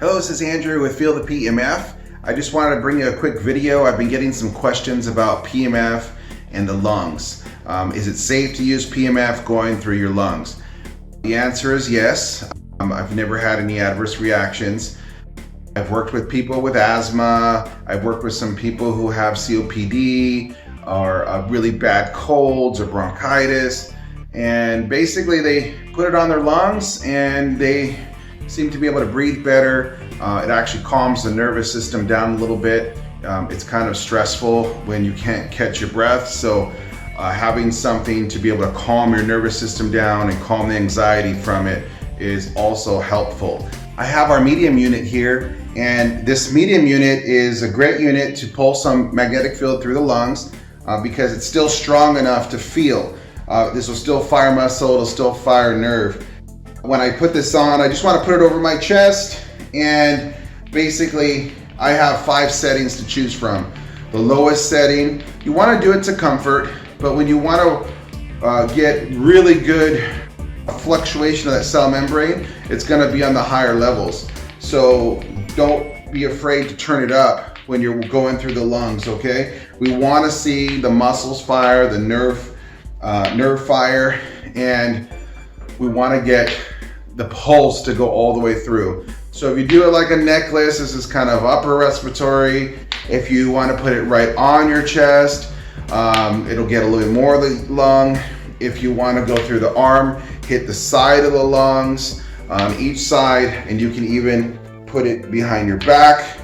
Hello, this is Andrew with Feel the PMF. I just wanted to bring you a quick video. I've been getting some questions about PMF and the lungs. Is it safe to use PMF going through your lungs? The answer is yes. I've never had any adverse reactions. I've worked with people with asthma. I've worked with some people who have COPD or really bad colds or bronchitis. And basically they put it on their lungs and they seem to be able to breathe better. It actually calms the nervous system down a little bit. It's kind of stressful when you can't catch your breath. So having something to be able to calm your nervous system down and calm the anxiety from it is also helpful. I have our medium unit here, and this medium unit is a great unit to pull some magnetic field through the lungs because it's still strong enough to feel. This will still fire muscle, it'll still fire nerve. When I put this on, I just want to put it over my chest, and basically I have 5 settings to choose from. The lowest setting, you want to do it to comfort, but when you want to get really good fluctuation of that cell membrane, it's going to be on the higher levels. So don't be afraid to turn it up when you're going through the lungs, okay? We want to see the muscles fire, the nerve fire, and we want to get the pulse to go all the way through. So if you do it like a necklace, this is kind of upper respiratory. If you want to put it right on your chest, it'll get a little bit more of the lung. If you want to go through the arm, hit the side of the lungs on each side, and you can even put it behind your back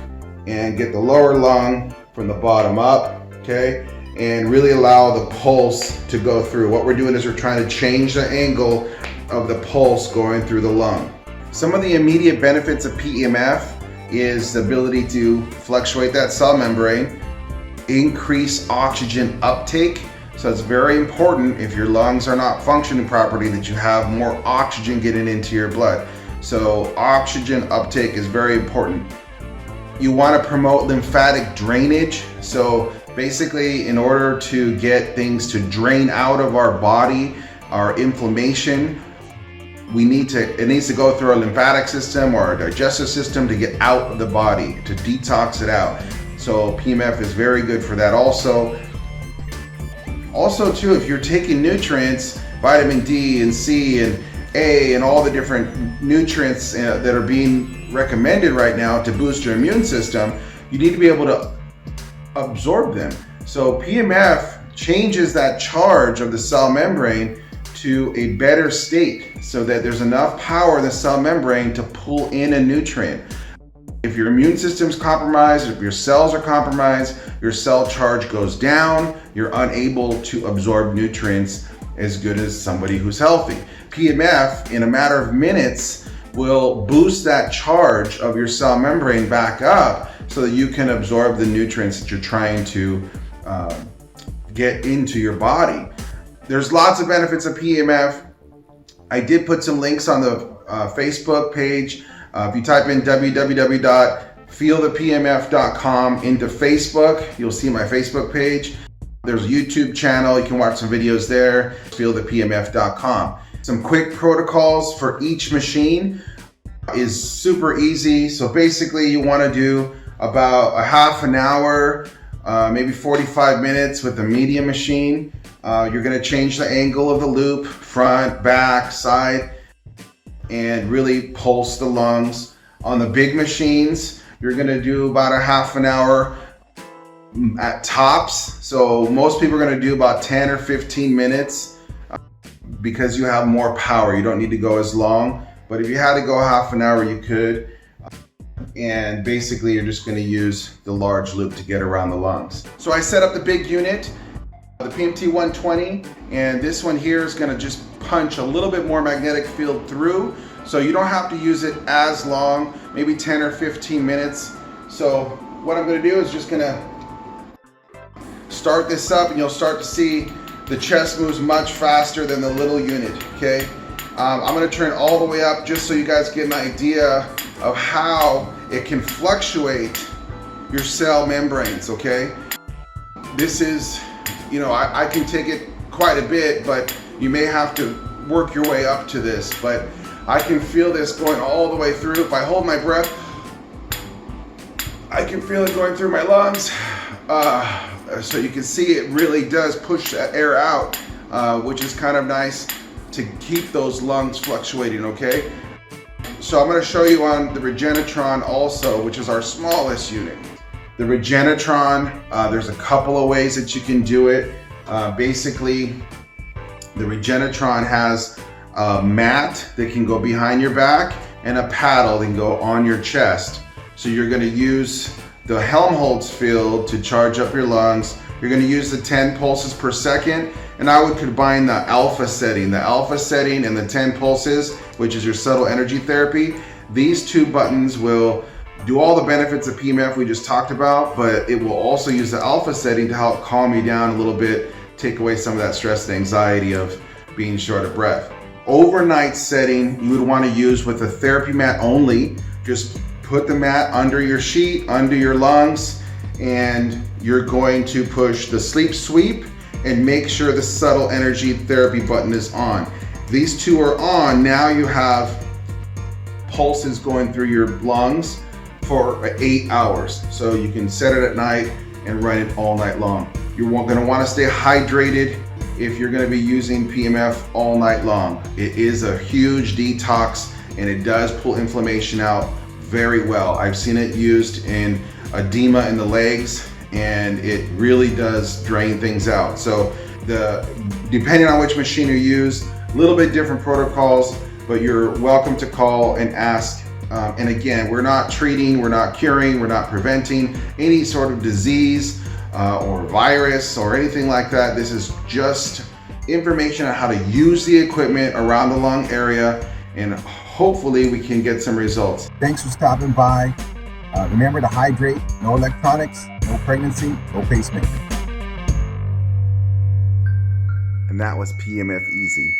and get the lower lung from the bottom up, okay? And really allow the pulse to go through. What we're doing is we're trying to change the angle of the pulse going through the lung. Some of the immediate benefits of PEMF is the ability to fluctuate that cell membrane, increase oxygen uptake. So it's very important if your lungs are not functioning properly that you have more oxygen getting into your blood. So oxygen uptake is very important. You want to promote lymphatic drainage. So basically, in order to get things to drain out of our body, our inflammation, it needs to go through our lymphatic system or our digestive system to get out of the body, to detox it out. So PMF is very good for that also. Also too, if you're taking nutrients, vitamin D and C and A and all the different nutrients that are being recommended right now to boost your immune system, you need to be able to absorb them. So PMF changes that charge of the cell membrane to a better state so that there's enough power in the cell membrane to pull in a nutrient. If your immune system's compromised, if your cells are compromised, your cell charge goes down, you're unable to absorb nutrients as good as somebody who's healthy. PMF, in a matter of minutes, will boost that charge of your cell membrane back up so that you can absorb the nutrients that you're trying to get into your body. There's lots of benefits of PMF. I did put some links on the Facebook page. If you type in www.feelthepmf.com into Facebook, you'll see my Facebook page. There's a YouTube channel. You can watch some videos there, feelthepmf.com. Some quick protocols for each machine is super easy. So basically you want to do about a half an hour, maybe 45 minutes with the medium machine. You're going to change the angle of the loop, front, back, side, and really pulse the lungs. On the big machines, you're going to do about a half an hour at tops. So most people are going to do about 10 or 15 minutes because you have more power. You don't need to go as long, but if you had to go half an hour, you could. And basically you're just going to use the large loop to get around the lungs. So I set up the big unit, the PMT 120, and this one here is going to just punch a little bit more magnetic field through, so you don't have to use it as long, maybe 10 or 15 minutes. So what I'm going to do is just going to start this up, and you'll start to see the chest moves much faster than the little unit, okay? I'm going to turn all the way up just so you guys get an idea of how it can fluctuate your cell membranes, okay? This is, I can take it quite a bit, but you may have to work your way up to this, but I can feel this going all the way through. If I hold my breath, I can feel it going through my lungs. So you can see it really does push that air out, which is kind of nice to keep those lungs fluctuating, okay? So I'm going to show you on the Regenitron also, which is our smallest unit. The Regenitron, there's a couple of ways that you can do it. Basically, the Regenitron has a mat that can go behind your back and a paddle that can go on your chest. So you're going to use the Helmholtz field to charge up your lungs. You're going to use the 10 pulses per second, and I would combine the alpha setting and the 10 pulses, which is your subtle energy therapy. These two buttons will do all the benefits of PEMF we just talked about, but it will also use the alpha setting to help calm you down a little bit, take away some of that stress and anxiety of being short of breath. Overnight setting you would want to use with a therapy mat only. Just put the mat under your sheet, under your lungs, and you're going to push the sleep sweep and make sure the subtle energy therapy button is on. These two are on, now you have pulses going through your lungs for 8 hours. So you can set it at night and run it all night long. You're gonna wanna stay hydrated if you're gonna be using PEMF all night long. It is a huge detox and it does pull inflammation out very well. I've seen it used in edema in the legs, and it really does drain things out. So depending on which machine you use, a little bit different protocols, but you're welcome to call and ask. And again, we're not treating, we're not curing, we're not preventing any sort of disease or virus or anything like that. This is just information on how to use the equipment around the lung area, and hopefully we can get some results. Thanks for stopping by. Remember to hydrate, no electronics, no pregnancy, no pacemaker. And that was PEMF Easy.